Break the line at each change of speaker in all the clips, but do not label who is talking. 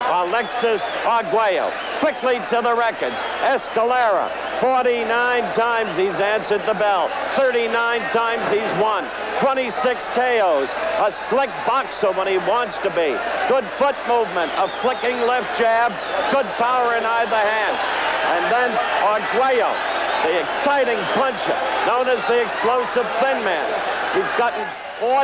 Alexis Arguello. Quickly to the records. Escalera, 49 times he's answered the bell. 39 times he's won. 26 KOs. A slick boxer when he wants to be. Good foot movement, a flicking left jab, good power in either hand. And then Arguello, the exciting puncher, known as the explosive thin man. He's gotten 14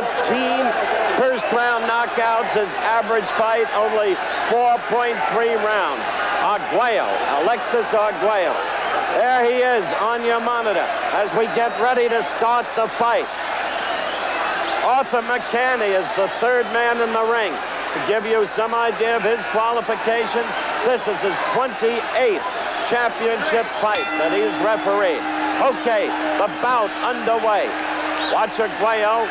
first-round knockouts. His average fight only 4.3 rounds. Arguello, Alexis Arguello. There he is on your monitor as we get ready to start the fight. Arthur McCanny is the third man in the ring. To give you some idea of his qualifications, this is his 28th championship fight that he's refereed. Okay, the bout underway. Watch Arguello.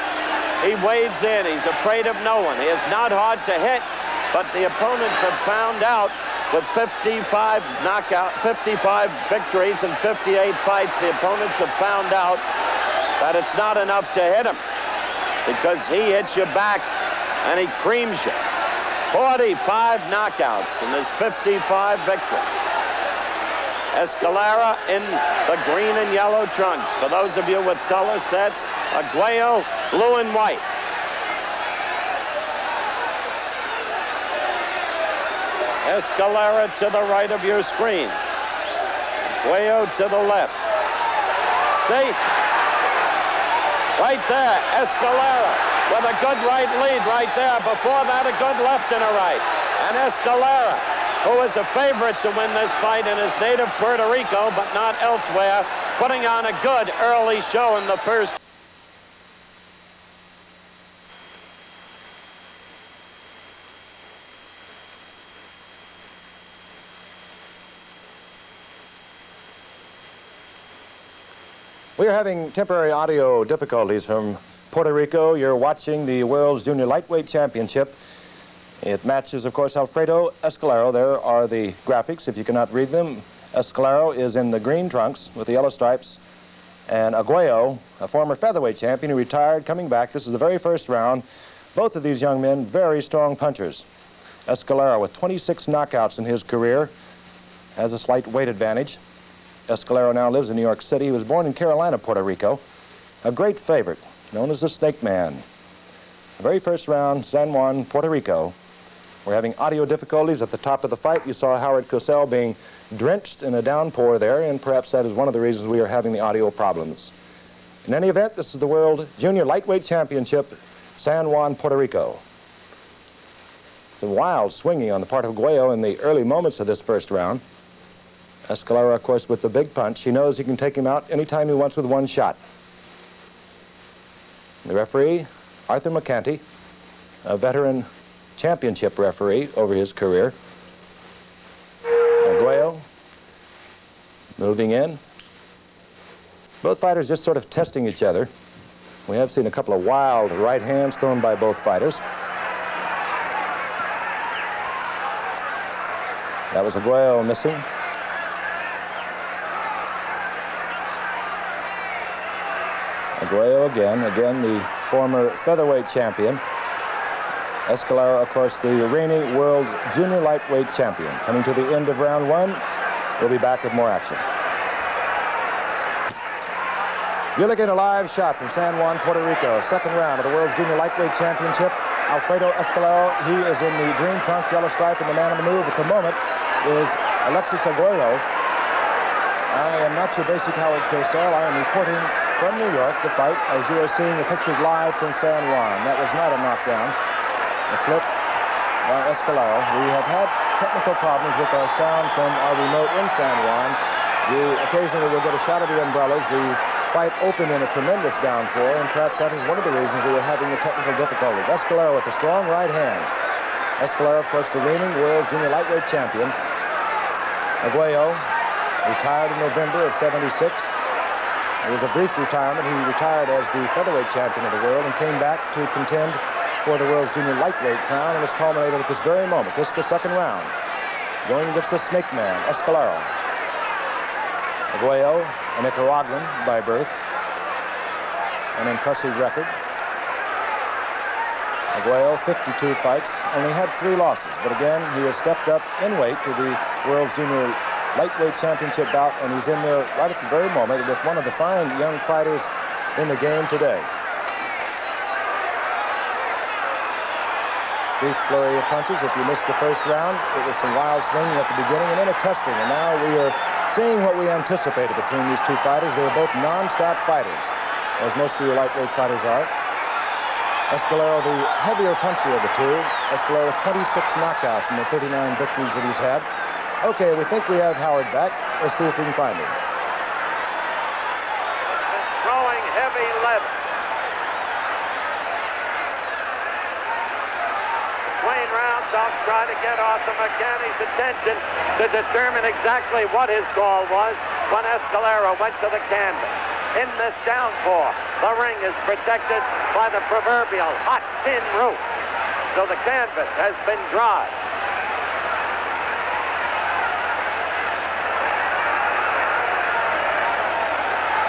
He wades in. He's afraid of no one. He is not hard to hit, but the opponents have found out with 55 victories and 58 fights, the opponents have found out that it's not enough to hit him because he hits you back and he creams you. 45 knockouts in his 55 victories. Escalera in the green and yellow trunks. For those of you with color sets, Arguello, blue and white. Escalera to the right of your screen. Arguello to the left. See? Right there, Escalera with a good right lead right there. Before that, a good left and a right. And Escalera, who is a favorite to win this fight in his native Puerto Rico, but not elsewhere, putting on a good early show in the first.
We are having temporary audio difficulties from Puerto Rico. You're watching the World's Junior Lightweight Championship. It matches, of course, Alfredo Escalera. There are the graphics, if you cannot read them. Escalera is in the green trunks with the yellow stripes. And Arguello, a former featherweight champion who retired, coming back. This is the very first round. Both of these young men, very strong punchers. Escalera, with 26 knockouts in his career, has a slight weight advantage. Escalera now lives in New York City. He was born in Carolina, Puerto Rico. A great favorite, known as the Snake Man. The very first round, San Juan, Puerto Rico. We're having audio difficulties at the top of the fight. You saw Howard Cosell being drenched in a downpour there, and perhaps that is one of the reasons we are having the audio problems. In any event, this is the World Junior Lightweight Championship, San Juan, Puerto Rico. Some wild swinging on the part of Arguello in the early moments of this first round. Escalera, of course, with the big punch. He knows he can take him out anytime he wants with one shot. The referee, Arthur McCanty, a veteran championship referee over his career. Arguello moving in. Both fighters just sort of testing each other. We have seen a couple of wild right hands thrown by both fighters. That was Arguello missing. Arguello again the former featherweight champion. Escalera, of course, the reigning world junior lightweight champion. Coming to the end of round one, we'll be back with more action. You're looking at a live shot from San Juan, Puerto Rico. Second round of the world's junior lightweight championship. Alfredo Escalera, he is in the green trunks, yellow stripe, and the man on the move at the moment is Alexis Arguello. I am not your basic Howard Cosell. I am reporting from New York the fight, as you are seeing the pictures live from San Juan. That was not a knockdown. A slip by Escalera. We have had technical problems with our sound from our remote in San Juan. Occasionally we'll get a shot of the umbrellas. The fight opened in a tremendous downpour, and perhaps that is one of the reasons we were having the technical difficulties. Escalera with a strong right hand. Escalera, of course, the reigning world's junior lightweight champion. Arguello retired in November of '76. It was a brief retirement. He retired as the featherweight champion of the world and came back to contend for the world's junior lightweight crown, and it's culminated at this very moment. This is the second round. Going against the Snake Man, Escalera. Arguello, a Nicaraguan by birth. An impressive record. Arguello, 52 fights, only had 3 losses. But again, he has stepped up in weight to the World's Junior Lightweight Championship bout, and he's in there right at the very moment with one of the fine young fighters in the game today. Brief flurry of punches. If you missed the first round, it was some wild swinging at the beginning and then a testing. And now we are seeing what we anticipated between these two fighters. They are both non-stop fighters, as most of your lightweight fighters are. Escalera, the heavier puncher of the two. Escalera, 26 knockouts in the 39 victories that he's had. Okay, we think we have Howard back. Let's see if we can find him.
Throwing heavy left. Wayne Round don't try to get off the mechanic's attention to determine exactly what his call was when Escalera went to the canvas. In this downpour, the ring is protected by the proverbial hot tin roof, so the canvas has been dry.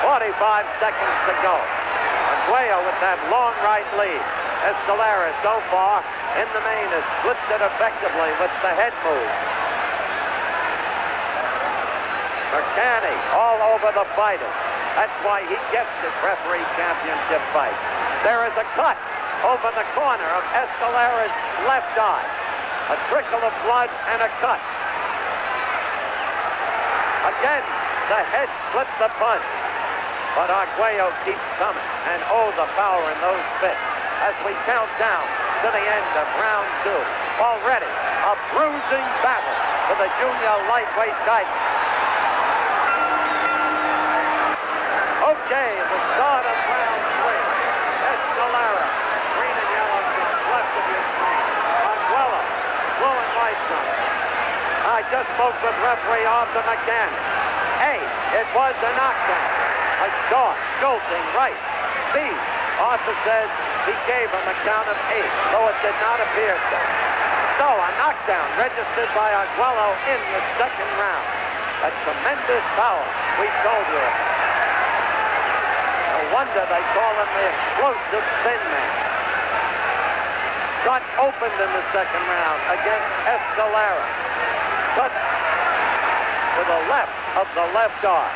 "45 seconds to go. Arguello with that long right lead. Escalera so far in the main has flipped it effectively with the head move. McCanny all over the fighters. That's why he gets his referee championship fight. There is a cut over the corner of Escalera's left eye. A trickle of blood and a cut. Again, the head slipped the punch. But Arguello keeps coming, and oh, the power in those fists as we count down to the end of round 2. Already a bruising battle for the junior lightweight title. Okay, the start of round 3. Escalera, green and yellow to the left of your screen. Arguello, blue and white on. I just spoke with referee Arthur McCann. A, it was a knockdown. A short, jolting right. B, Arthur says he gave him a count of 8, though it did not appear so. So a knockdown registered by Arguello in the second round. A tremendous power, we told you. No wonder they call him the explosive thin man. Cut opened in the second round against Escalera. Cut to the left of the left arm.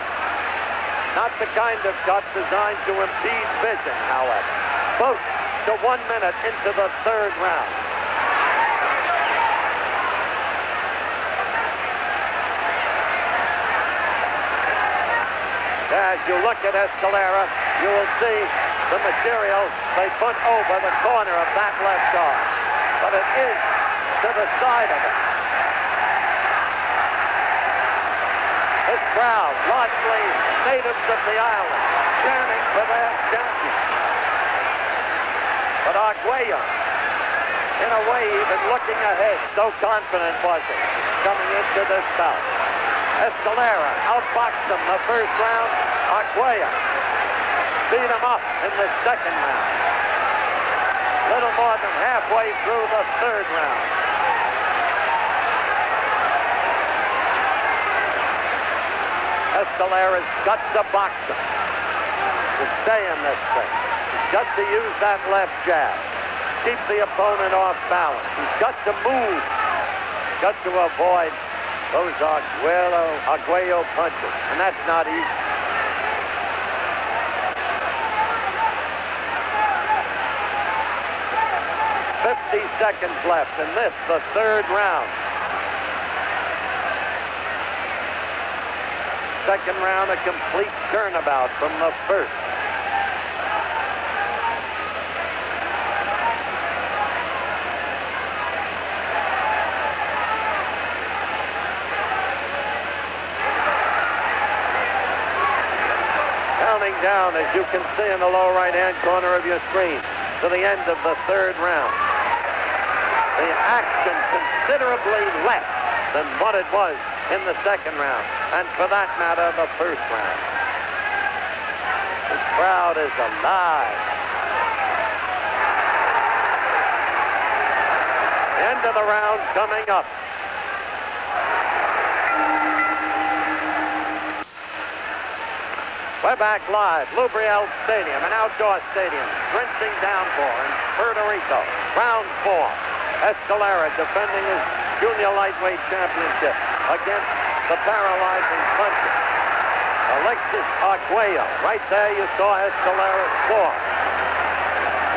Not the kind of cut designed to impede vision, however. Close to 1 minute into the third round. As you look at Escalera, you will see the material they put over the corner of that left arm. But it is to the side of it. This crowd, largely natives of the island, chanting for their champion. But Arguello, in a way, even looking ahead, so confident was he, coming into this bout. Escalera outboxed him the first round. Arguello beat him up in the second round. Little more than halfway through the third round. Escalera's got to box him to stay in this thing. He's got to use that left jab. Keep the opponent off balance. He's got to move. He's got to avoid those Arguello punches. And that's not easy. "50 seconds left in this, the third round. Second round, a complete turnabout from the first. Counting down, as you can see in the lower right-hand corner of your screen, to the end of the third round. The action considerably less than what it was in the second round, and for that matter, the first round. This crowd is alive. The end of the round coming up. We're back live. Loubriel Stadium, an outdoor stadium, drenching downpour in Puerto Rico. Round 4. Escalera defending his junior lightweight championship against the paralyzing puncher. Alexis Arguello. Right there you saw Escalera score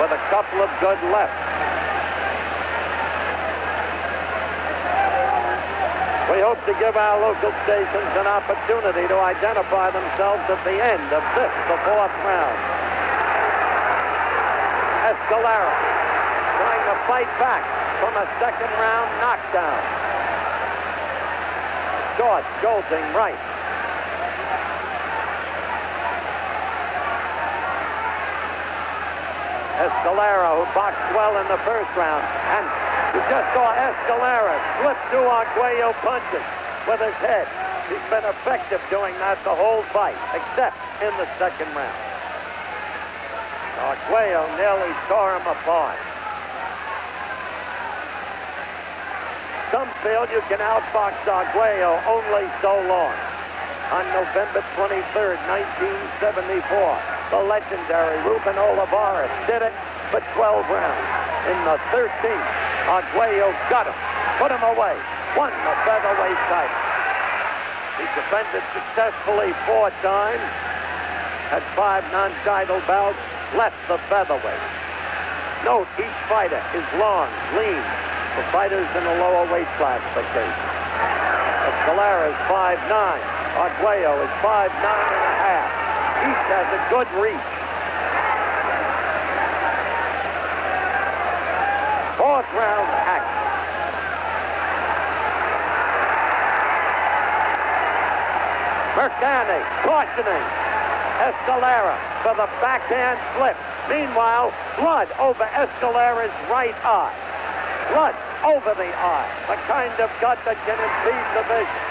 with a couple of good lefts. We hope to give our local stations an opportunity to identify themselves at the end of this, the 4th round. Escalera trying to fight back from a 2nd round knockdown. Short, jolting right. Escalera, who boxed well in the 1st round, and you just saw Escalera slip through Arguello punches with his head. He's been effective doing that the whole fight, except in the 2nd round. Arguello nearly tore him apart. Some feel you can outbox Arguello only so long. On November 23rd, 1974, the legendary Ruben Olivares did it for 12 rounds. In the 13th, Arguello got him, put him away, won the featherweight title. He defended successfully 4 times, had 5 non-title bouts, left the featherweight. Note, each fighter is long, lean, for fighters in the lower weight classification. Escalera is 5'9". Arguello is 5'9 and a half. Each has a good reach. 4th round action. Mercani cautioning Escalera for the backhand flip. Meanwhile, blood over Escalera's right eye. Blood over the eye. The kind of cut that can impede the vision.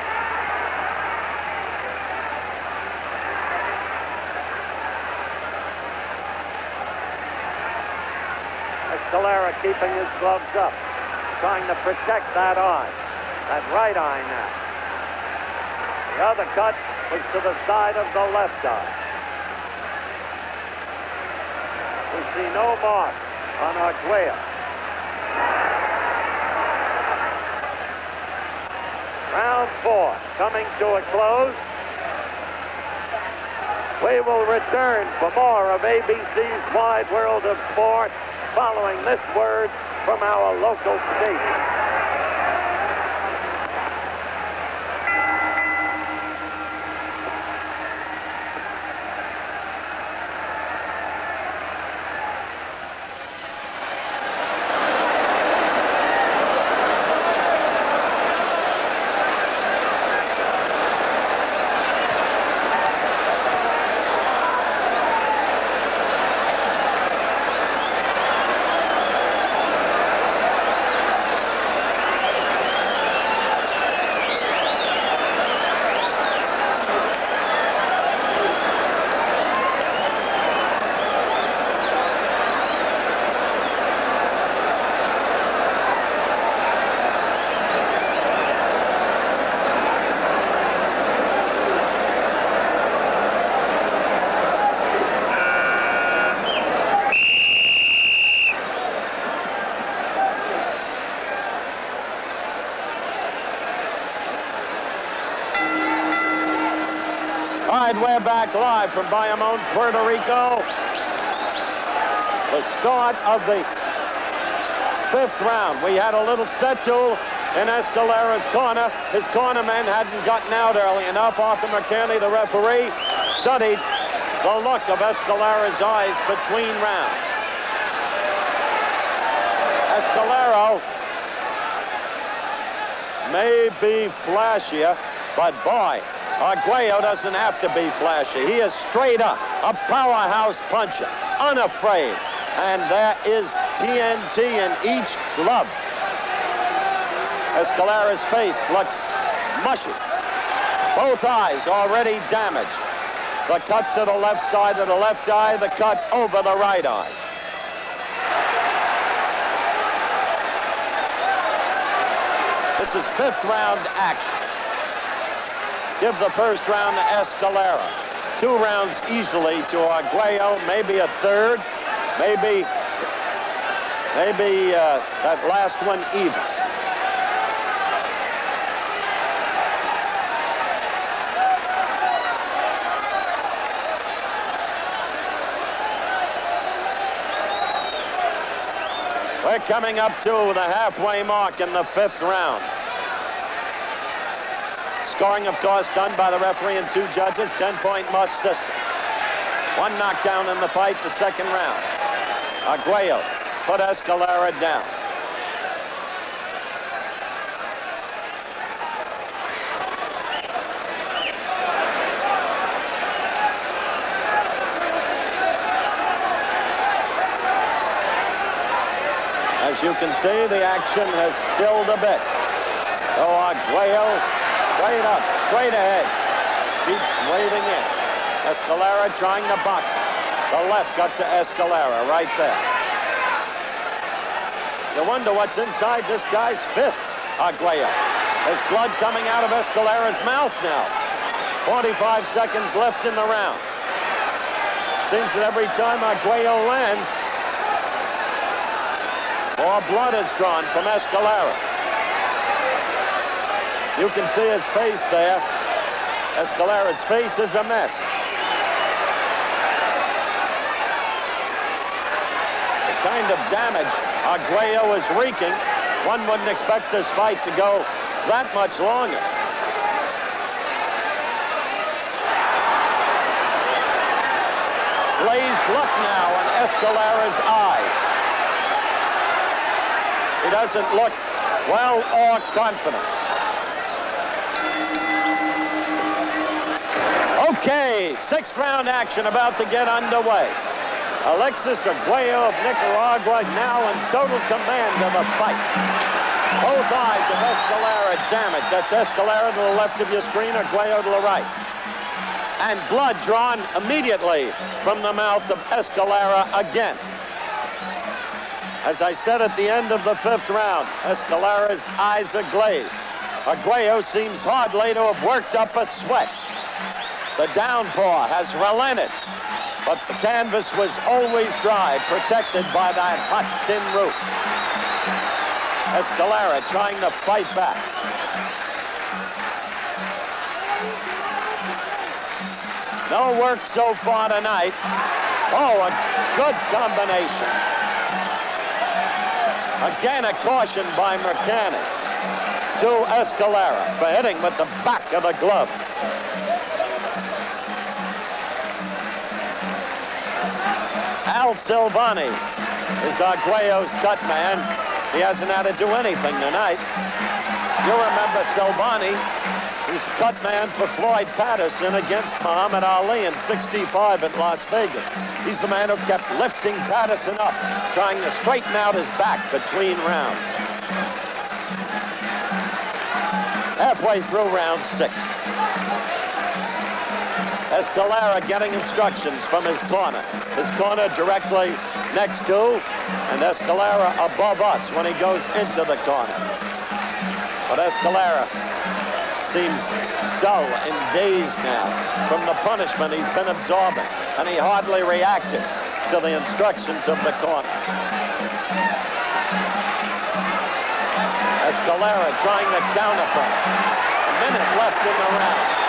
Escalera keeping his gloves up, trying to protect that eye, that right eye now. The other cut was to the side of the left eye. We see no mark on Arguello. Round 4 coming to a close. We will return for more of ABC's Wide World of Sport following this word from our local station. We're back live from Bayamon, Puerto Rico. The start of the 5th round. We had a little set to in Escalera's corner. His cornerman hadn't gotten out early enough. Arthur McKinney, the referee, studied the look of Escalera's eyes between rounds. Escalera may be flashier, but boy, Arguello doesn't have to be flashy. He is straight up, a powerhouse puncher, unafraid. And there is TNT in each glove. Escalera's face looks mushy. Both eyes already damaged. The cut to the left side of the left eye, the cut over the right eye. This is 5th round action. Give the 1st round to Escalera. 2 rounds easily to Arguello, maybe a 3rd, maybe Maybe that last one even. We're coming up to the halfway mark in the 5th round. Scoring, of course, done by the referee and 2 judges, 10-point must system. 1 knockdown in the fight, the 2nd round. Arguello put Escalera down. As you can see, the action has stilled a bit. So Arguello straight up, straight ahead. Keeps waving in. Escalera trying to box it. The left got to Escalera right there. You wonder what's inside this guy's fists, Arguello. There's blood coming out of Escalera's mouth now. 45 seconds left in the round. Seems that every time Arguello lands, more blood is drawn from Escalera. You can see his face there. Escalera's face is a mess. The kind of damage Arguello is wreaking, one wouldn't expect this fight to go that much longer. Blazed look now in Escalera's eyes. He doesn't look well or confident. Okay, 6th round action about to get underway. Alexis Arguello of Nicaragua now in total command of the fight. Both eyes of Escalera damaged. That's Escalera to the left of your screen, Arguello to the right. And blood drawn immediately from the mouth of Escalera again. As I said at the end of the 5th round, Escalera's eyes are glazed. Arguello seems hardly to have worked up a sweat. The downpour has relented, but the canvas was always dry, protected by that hot tin roof. Escalera trying to fight back. No work so far tonight. Oh, a good combination. Again, a caution by Mercani to Escalera for hitting with the back of the glove. Al Silvani is Arguello's cut man. He hasn't had to do anything tonight. You remember Silvani, who's the cut man for Floyd Patterson against Muhammad Ali in '65 at Las Vegas. He's the man who kept lifting Patterson up, trying to straighten out his back between rounds. Halfway through round 6. Escalera getting instructions from his corner. His corner directly next to, and Escalera above us when he goes into the corner. But Escalera seems dull and dazed now from the punishment he's been absorbing, and he hardly reacted to the instructions of the corner. Escalera trying to counterpunch. A minute left in the round.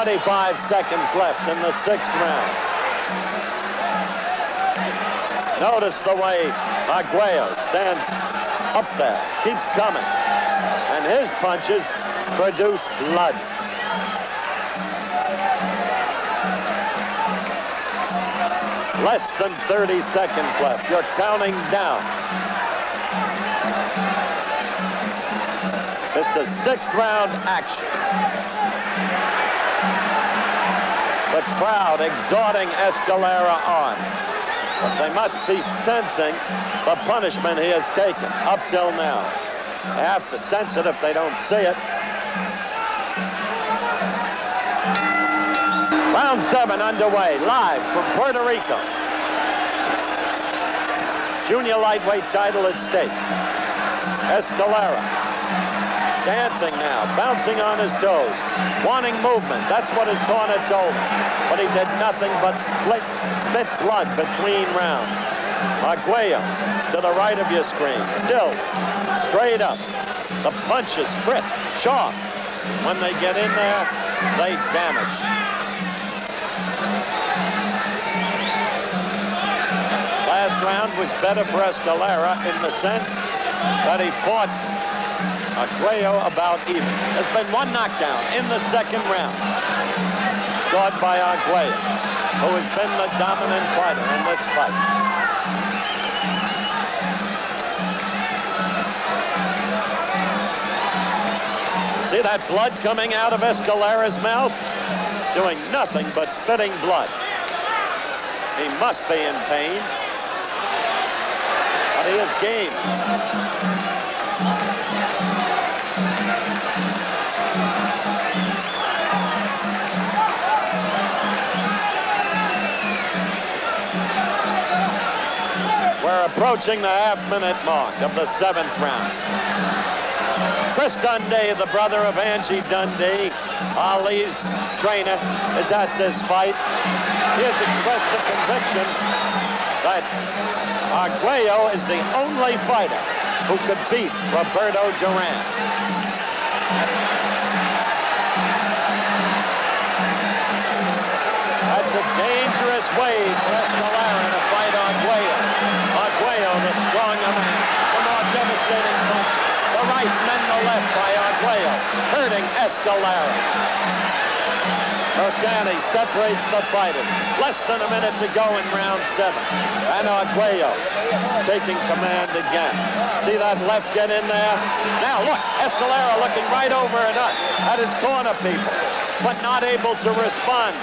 "45 seconds left in the 6th round. Notice the way Arguello stands up there, keeps coming, and his punches produce blood. Less than 30 seconds left. You're counting down. This is 6th round action. The crowd exhorting Escalera on. But they must be sensing the punishment he has taken up till now. They have to sense it if they don't see it. Round 7 underway, live from Puerto Rico. Junior lightweight title at stake. Escalera dancing now, bouncing on his toes, wanting movement. That's what his corner told him. But he did nothing but spit blood between rounds. Arguello to the right of your screen. Still straight up. The punches crisp, sharp. When they get in there, they damage. Last round was better for Escalera in the sense that he fought Arguello about even. There's been one knockdown in the second round, scored by Arguello, who has been the dominant fighter in this fight. See that blood coming out of Escalera's mouth? It's doing nothing but spitting blood. He must be in pain. But he is game. We're approaching the half-minute mark of the 7th round. Chris Dundee, the brother of Angie Dundee, Ali's trainer, is at this fight. He has expressed the conviction that Arguello is the only fighter who could beat Roberto Duran. That's a dangerous way for Escalera to fight Arguello. Arguello, the stronger man, the more devastating punch. The right and then the left by Arguello, hurting Escalera. Mercani separates the fighters. Less than a minute to go in round 7. And Arguello taking command again. See that left get in there? Now look, Escalera looking right over at us, at his corner people, but not able to respond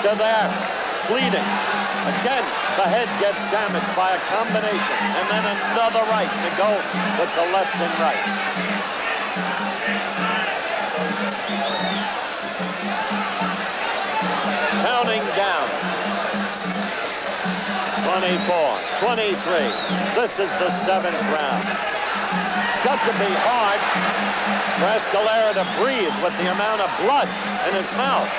to their bleeding. Again, the head gets damaged by a combination, and then another right to go with the left and right. Counting down. 24, 23. This is the 7th round. It's got to be hard for Escalera to breathe with the amount of blood in his mouth.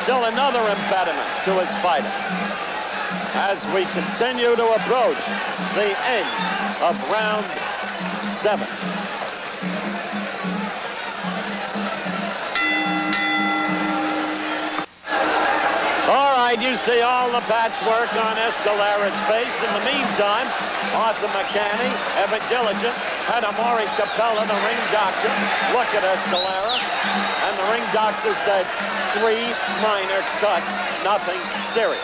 Still another impediment to his fighting. As we continue to approach the end of round 7. All right, you see all the patchwork on Escalera's face. In the meantime, Arthur McCanny, ever diligent, had Amaury Capella, the ring doctor, look at Escalera, and the ring doctor said 3 minor cuts, nothing serious.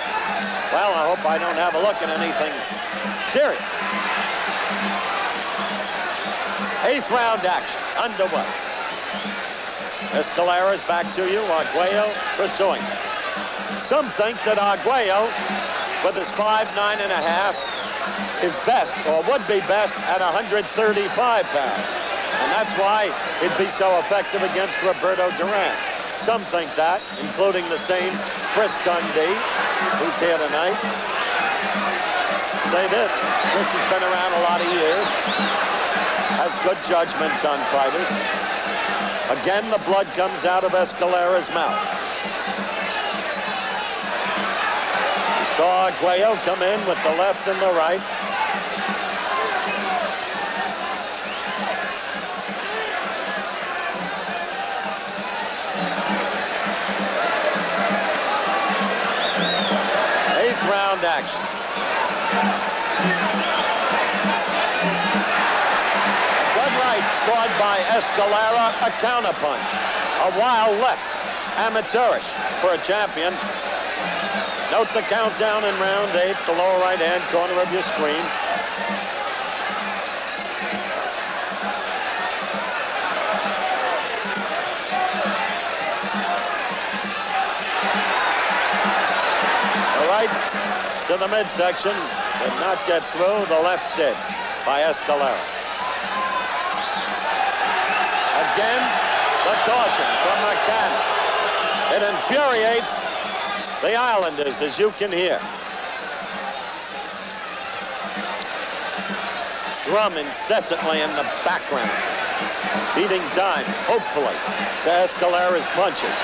Well, I hope I don't have a look at anything serious. 8th round action underway. Escalera's back to you. Arguello pursuing. Some think that Arguello, with his 5'9½", is best, or would be best, at 135 pounds. And that's why he'd be so effective against Roberto Duran. Some think that, including the same Chris Dundee, who's here tonight. Say this, Chris has been around a lot of years, has good judgments on fighters. Again, the blood comes out of Escalera's mouth. We saw Arguello come in with the left and the right. Round action. Good right scored by Escalera, a counterpunch. A wild left, amateurish for a champion. Note the countdown in round 8, the lower right-hand corner of your screen. To the midsection, did not get through. The left did by Escalera. Again, the caution from McCann. It infuriates the Islanders, as you can hear. Drum incessantly in the background. beating time, hopefully, to Escalera's punches.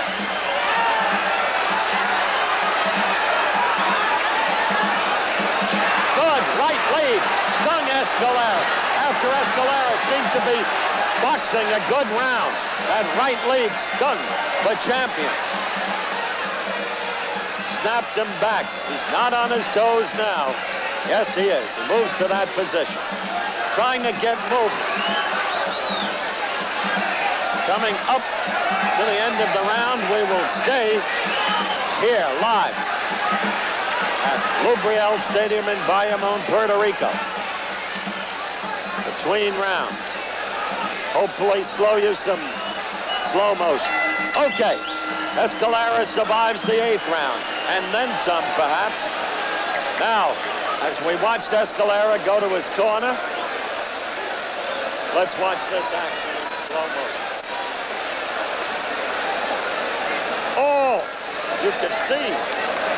Good right lead, stung Escalera. After Escalera seemed to be boxing a good round, that right lead stung the champion. Snapped him back. He's not on his toes now. Yes, he is. He moves to that position. Trying to get moving. Coming up to the end of the round, we will stay here live at Loubriel Stadium in Bayamon, Puerto Rico. Between rounds. Hopefully slow you some slow motion. Okay. Escalera survives the 8th round, and then some, perhaps. Now, as we watched Escalera go to his corner, let's watch this action in slow motion. Oh, you can see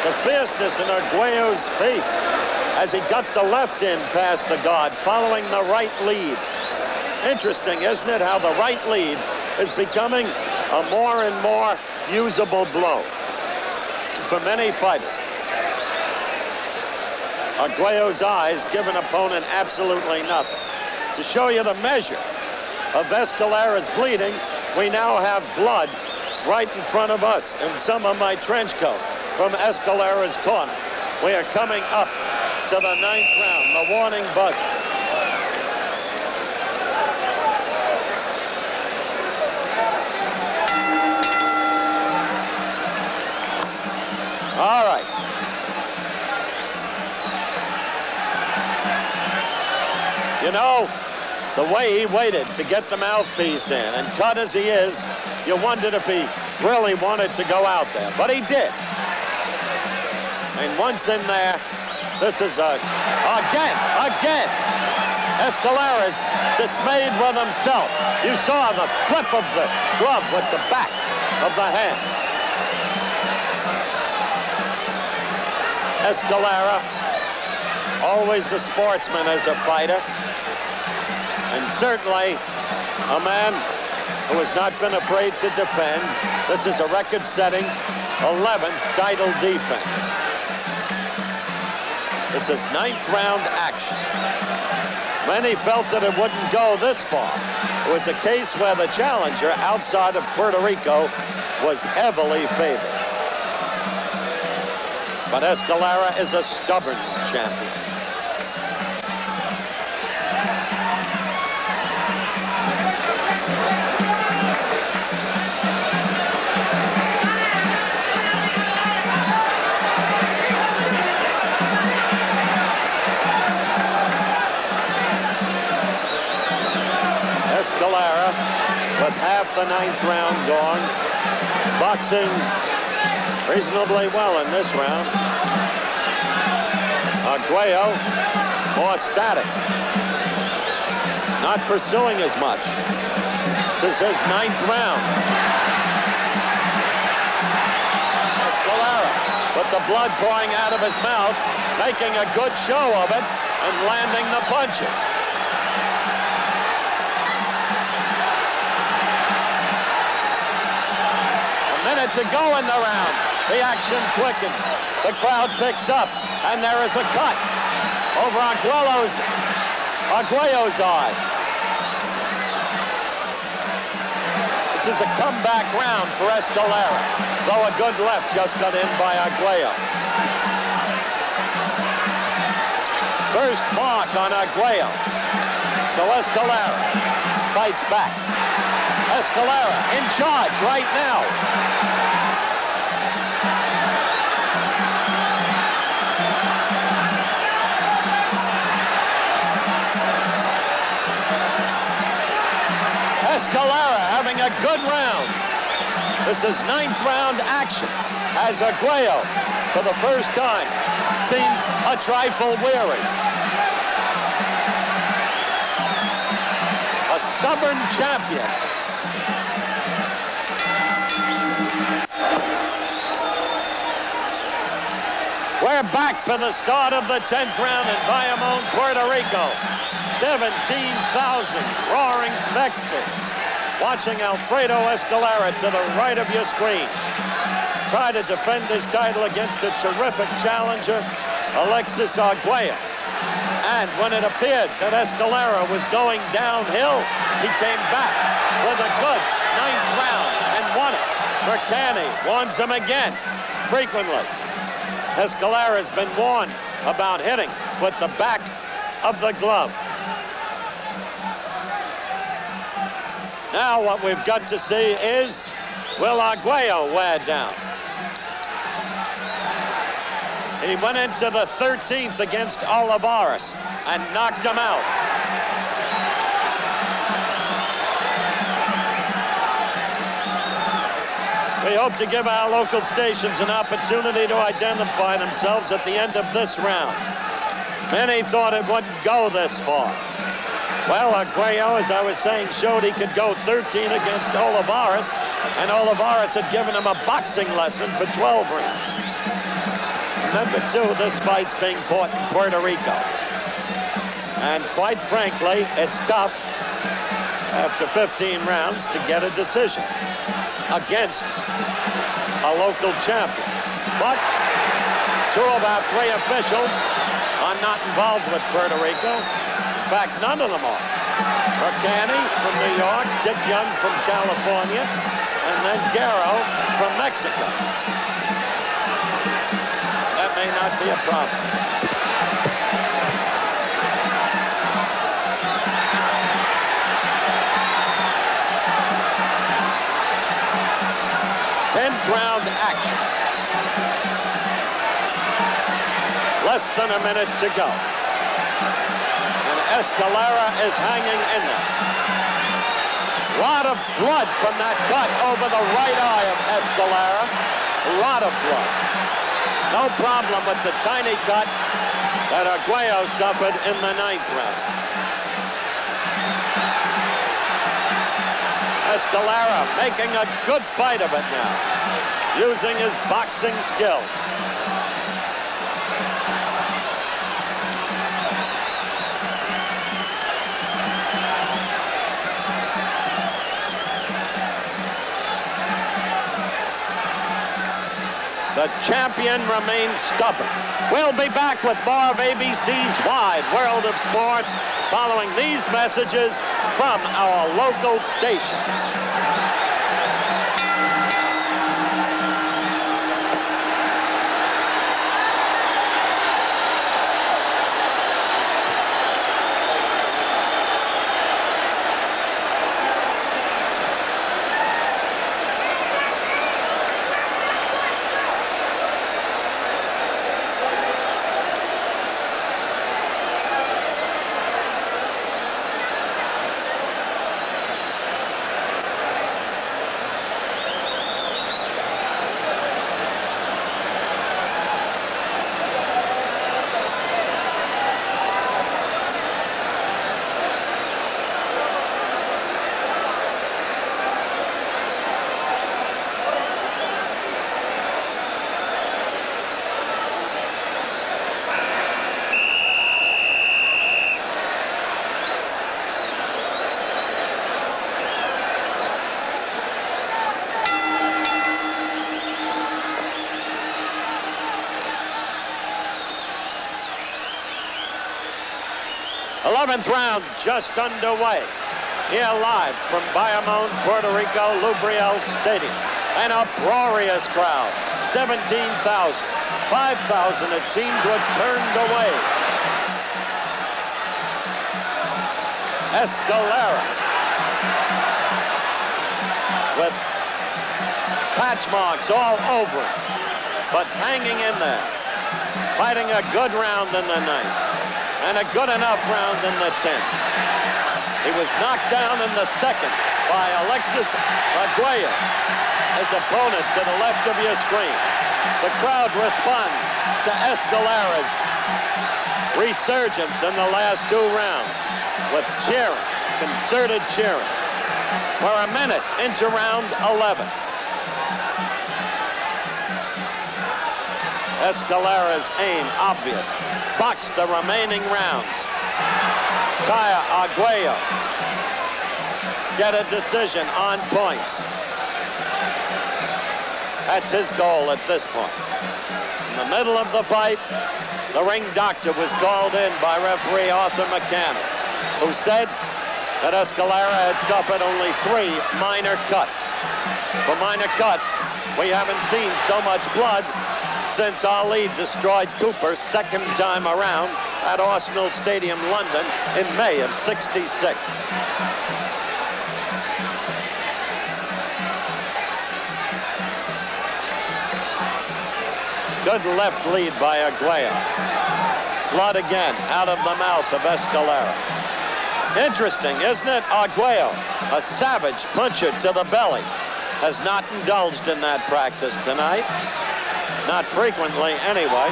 the fierceness in Arguello's face as he got the left in past the guard, following the right lead. Interesting, isn't it, how the right lead is becoming a more and more usable blow for many fighters. Arguello's eyes give an opponent absolutely nothing. To show you the measure of Escalera's bleeding, we now have blood right in front of us in some of my trench coat from Escalera's corner. We are coming up to the 9th round, the warning buzzer. All right. You know, the way he waited to get the mouthpiece in, and cut as he is, you wondered if he really wanted to go out there. But he did. And once in there, this is again. Escalera's dismayed with himself. You saw the flip of the glove with the back of the hand. Escalera, always a sportsman as a fighter, and certainly a man who has not been afraid to defend. This is a record-setting 11th title defense. This is 9th round action. Many felt that it wouldn't go this far. It was a case where the challenger outside of Puerto Rico was heavily favored. But Escalera is a stubborn champion. Escalera, with half the 9th round gone, boxing reasonably well in this round. Arguello, more static. Not pursuing as much. This is his 9th round. Escalera, with the blood pouring out of his mouth, making a good show of it and landing the punches. A minute to go in the round. The action quickens. The crowd picks up, and there is a cut over Arguello's eye. This is a comeback round for Escalera, though a good left just got in by Arguello. First mark on Arguello. So Escalera fights back. Escalera in charge right now. Escalera having a good round. This is 9th round action as Arguello, for the first time, seems a trifle weary. A stubborn champion. We're back for the start of the 10th round in Bayamon, Puerto Rico. 17,000 roaring spectators. watching Alfredo Escalera to the right of your screen try to defend his title against a terrific challenger, Alexis Arguello. And when it appeared that Escalera was going downhill, he came back with a good 9th round and won it. Mercani warns him again, frequently. Escalera has been warned about hitting with the back of the glove. Now what we've got to see is, will Arguello wear down? He went into the 13th against Olivares and knocked him out. We hope to give our local stations an opportunity to identify themselves at the end of this round. Many thought it wouldn't go this far. Well, Arguello, as I was saying, showed he could go 13 against Olivares, and Olivares had given him a boxing lesson for 12 rounds. Remember, too, this fight's being fought in Puerto Rico. And quite frankly, it's tough after 15 rounds to get a decision against a local champion. But 2 of our 3 officials are not involved with Puerto Rico. In fact, none of them are. Mercani from New York, Dick Young from California, and then Guerrero from Mexico. That may not be a problem. Round action. Less than a minute to go. And Escalera is hanging in there. A lot of blood from that cut over the right eye of Escalera. A lot of blood. No problem with the tiny cut that Arguello suffered in the 9th round. Escalera making a good fight of it now, using his boxing skills. The champion remains stubborn. We'll be back with more of ABC's Wide World of Sports following these messages from our local station. Eleventh round just underway. Here live from Bayamon, Puerto Rico, Loubriel Stadium. An uproarious crowd. 17,000. 5,000 it seemed to have turned away. Escalera with patch marks all over him, but hanging in there, fighting a good round in the 9th. And a good enough round in the 10th. He was knocked down in the 2nd by Alexis Arguello, his opponent to the left of your screen. The crowd responds to Escalera's resurgence in the last 2 rounds with cheering, concerted cheering. We're a minute into round 11. Escalera's aim obvious. Box the remaining rounds. Tire Arguello. get a decision on points. That's his goal at this point. In the middle of the fight, the ring doctor was called in by referee Arthur McCann, who said that Escalera had suffered only 3 minor cuts. For minor cuts, we haven't seen so much blood since Ali destroyed Cooper second time around at Arsenal Stadium, London in May of '66. Good left lead by Arguello. Blood again out of the mouth of Escalera. Interesting, isn't it? Arguello, a savage puncher to the belly, has not indulged in that practice tonight. Not frequently, anyway.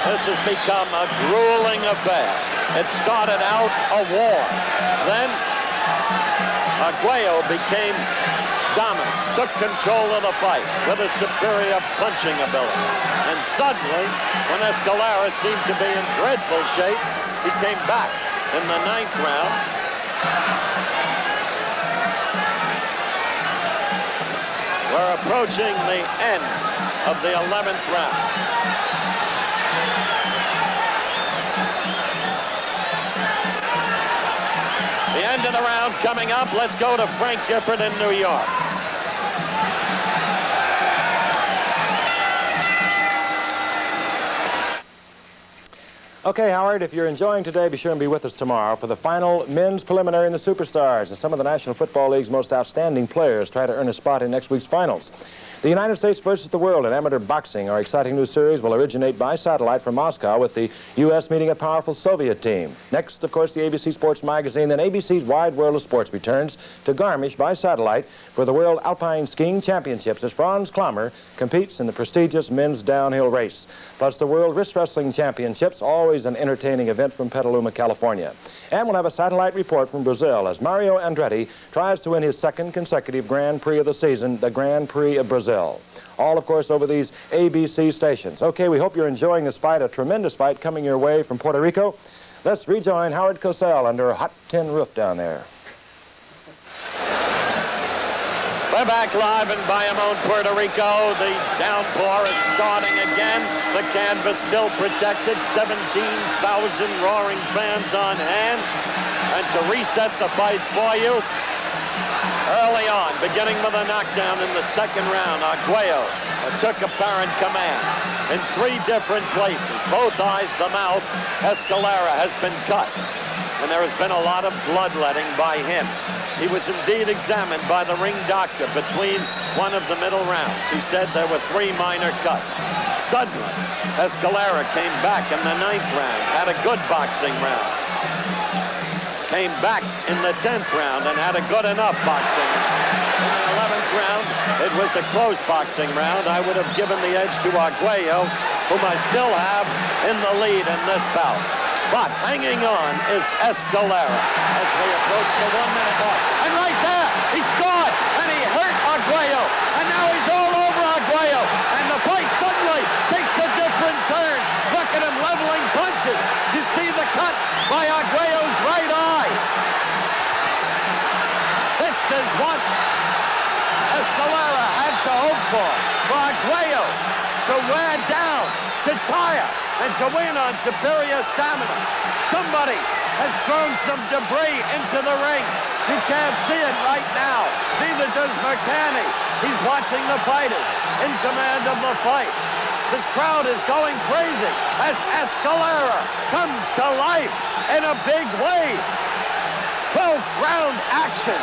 This has become a grueling affair. It started out a war. Then Arguello became dominant, took control of the fight with a superior punching ability. And suddenly, when Escalera seemed to be in dreadful shape, he came back in the 9th round. We're approaching the end of the 11th round. The end of the round coming up. Let's go to Frank Gifford in New York.
Okay, Howard, if you're enjoying today, be sure and be with us tomorrow for the final men's preliminary in the Superstars, and some of the National Football League's most outstanding players try to earn a spot in next week's finals. The United States versus the World in amateur boxing, our exciting new series, will originate by satellite from Moscow with the U.S. meeting a powerful Soviet team. Next, of course, the ABC Sports Magazine, then ABC's Wide World of Sports returns to Garmisch by satellite for the World Alpine Skiing Championships as Franz Klammer competes in the prestigious men's downhill race. Plus the World Wrist Wrestling Championships, always an entertaining event from Petaluma, California. And we'll have a satellite report from Brazil as Mario Andretti tries to win his 2nd consecutive Grand Prix of the season, the Grand Prix of Brazil. All, of course, over these ABC stations. Okay, we hope you're enjoying this fight, a tremendous fight coming your way from Puerto Rico. Let's rejoin Howard Cosell under a hot tin roof down there.
We're back live in Bayamon, Puerto Rico. The downpour is starting again. The canvas still protected. 17,000 roaring fans on hand. And to reset the fight for you, early on, beginning with a knockdown in the 2nd round, Arguello took apparent command in 3 different places. Both eyes, the mouth. Escalera has been cut, and there has been a lot of bloodletting by him. He was indeed examined by the ring doctor between one of the middle rounds. He said there were 3 minor cuts. Suddenly, Escalera came back in the 9th round, had a good boxing round. Came back in the 10th round and had a good enough boxing. In the 11th round, it was a close boxing round. I would have given the edge to Arguello, whom I still have in the lead in this bout. But hanging on is Escalera as we approach the 1-minute mark. And right there, he scored, and he hurt Arguello. And now he's all over Arguello. And the fight suddenly takes a different turn. Look at him leveling punches. You see the cut by Arguello's right eye. This is what Escalera had to hope for Arguello to wear down, to tire, and to win on superior stamina. Somebody has thrown some debris into the ring. You can't see it right now. Neither does McCanny. He's watching the fighters in command of the fight. This crowd is going crazy as Escalera comes to life in a big way. 12th round action.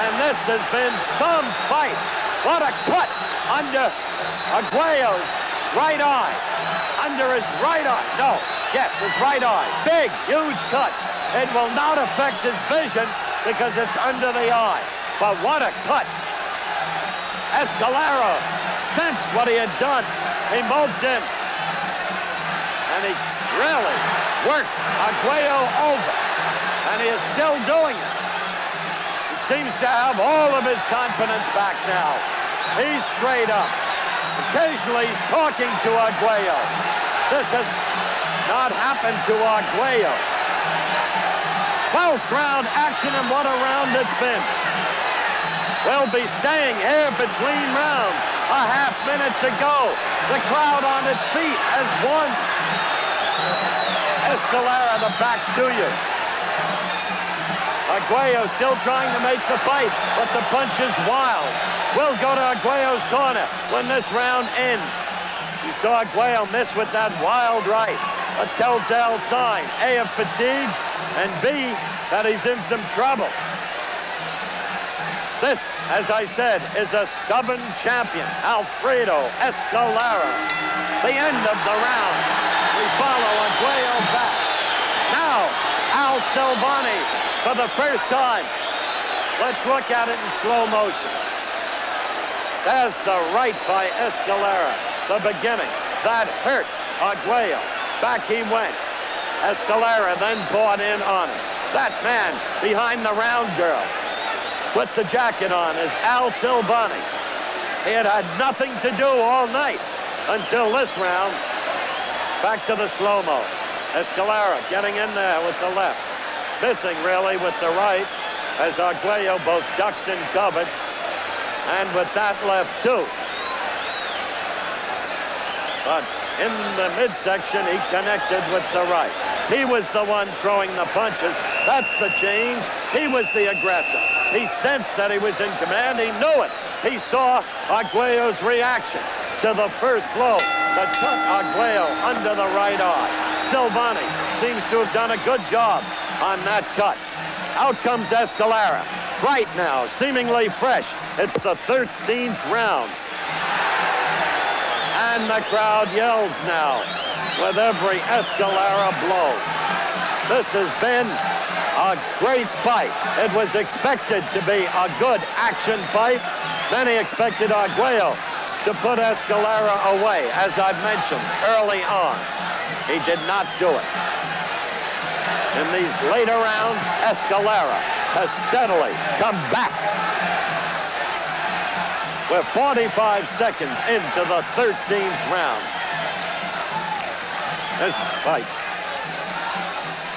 And this has been some fight. What a cut under Arguello's right eye. Under his right eye. No, yes, his right eye. Big, huge cut. It will not affect his vision because it's under the eye. But what a cut. Escalera sensed what he had done. He moved in. And he really worked Arguello over. And he is still doing it. He seems to have all of his confidence back now. He's straight up. Occasionally, he's talking to Arguello. This has not happened to Arguello. 12th round action, and what a round it's been. We'll be staying here between rounds. A half minute to go. The crowd on its feet as one. Escalera, the back to you. Arguello still trying to make the fight, but the punch is wild. We'll go to Arguello's corner when this round ends. You saw Arguello miss with that wild right. A telltale sign, A, of fatigue, and B, that he's in some trouble. This, as I said, is a stubborn champion, Alfredo Escalera. The end of the round. We follow Arguello back. Now, Al Silvani for the first time. Let's look at it in slow motion. There's the right by Escalera. The beginning. That hurt Arguello. Back he went. Escalera then bought in on him. That man behind the round girl with the jacket on is Al Silvani. He had had nothing to do all night until this round. Back to the slow-mo. Escalera getting in there with the left. Missing really with the right as Arguello both ducked and covered. And with that left too. But in the midsection, he connected with the right. He was the one throwing the punches. That's the change. He was the aggressor. He sensed that he was in command. He knew it. He saw Arguello's reaction to the first blow that cut Arguello under the right eye. Silvani seems to have done a good job on that cut. Out comes Escalera. Right now, seemingly fresh. It's the 13th round. And the crowd yells now with every Escalera blow. This has been a great fight. It was expected to be a good action fight. Many expected Arguello to put Escalera away, as I've mentioned early on. He did not do it. In these later rounds, Escalera has steadily come back. We're 45 seconds into the 13th round.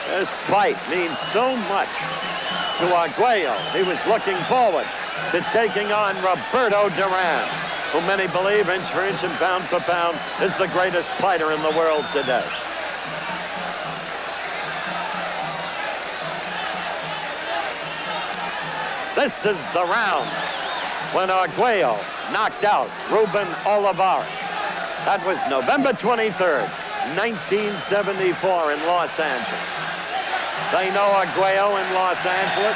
This fight means so much to Arguello. He was looking forward to taking on Roberto Duran, who many believe, inch for inch and pound for pound, is the greatest fighter in the world today. This is the round when Arguello knocked out Ruben Olivares. That was November 23rd, 1974 in Los Angeles. They know Arguello in Los Angeles.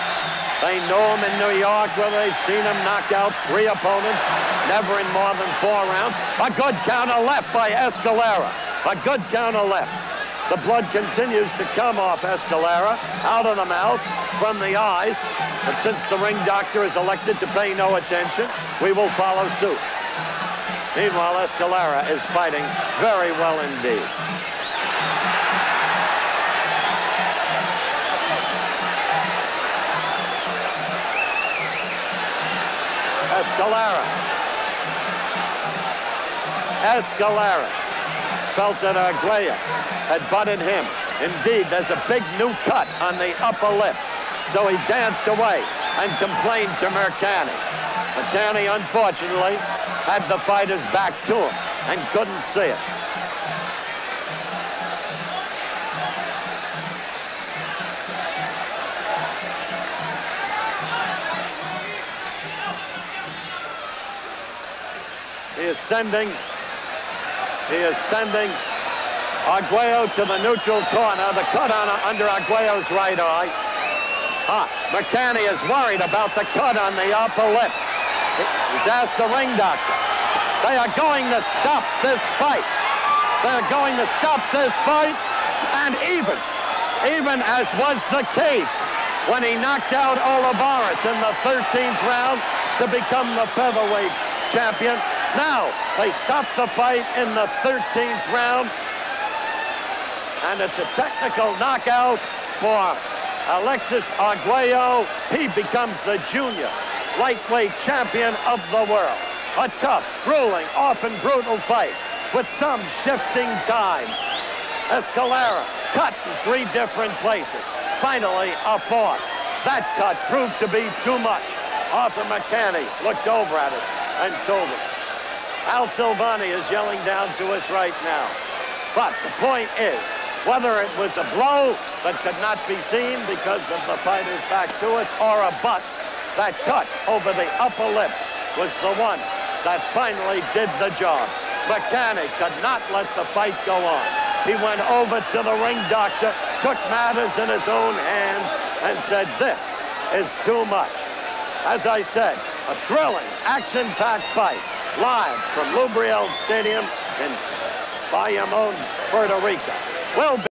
They know him in New York, where they've seen him knock out 3 opponents, never in more than 4 rounds. A good counter left by Escalera. A good counter left. The blood continues to come off Escalera, out of the mouth, from the eyes. But since the ring doctor is elected to pay no attention, we will follow suit. Meanwhile, Escalera is fighting very well indeed. Escalera felt that Arguello had butted him. Indeed, there's a big new cut on the upper lip. So he danced away and complained to Mercani. Mercani, unfortunately, had the fighter's back to him and couldn't see it. He is sending Arguello to the neutral corner. The cut under Arguello's right eye. Mercani is worried about the cut on the upper lip. He's asked the ring doctor. They are going to stop this fight. They're going to stop this fight. And even as was the case when he knocked out Olivares in the 13th round to become the featherweight champion, now they stop the fight in the 13th round. And it's a technical knockout for Alexis Arguello, he becomes the junior lightweight champion of the world. A tough, grueling, often brutal fight with some shifting times. Escalera cut in 3 different places. Finally, a 4th. That cut proved to be too much. Arthur McCanny looked over at us and told him. Al Silvani is yelling down to us right now. But the point is, whether it was a blow that could not be seen because of the fighter's back to us, or a butt, that cut over the upper lip was the one that finally did the job. McCanny could not let the fight go on. He went over to the ring doctor, took matters in his own hands, and said, "This is too much." As I said, a thrilling, action-packed fight, live from Loubriel Stadium in Bayamon, Puerto Rico. Will be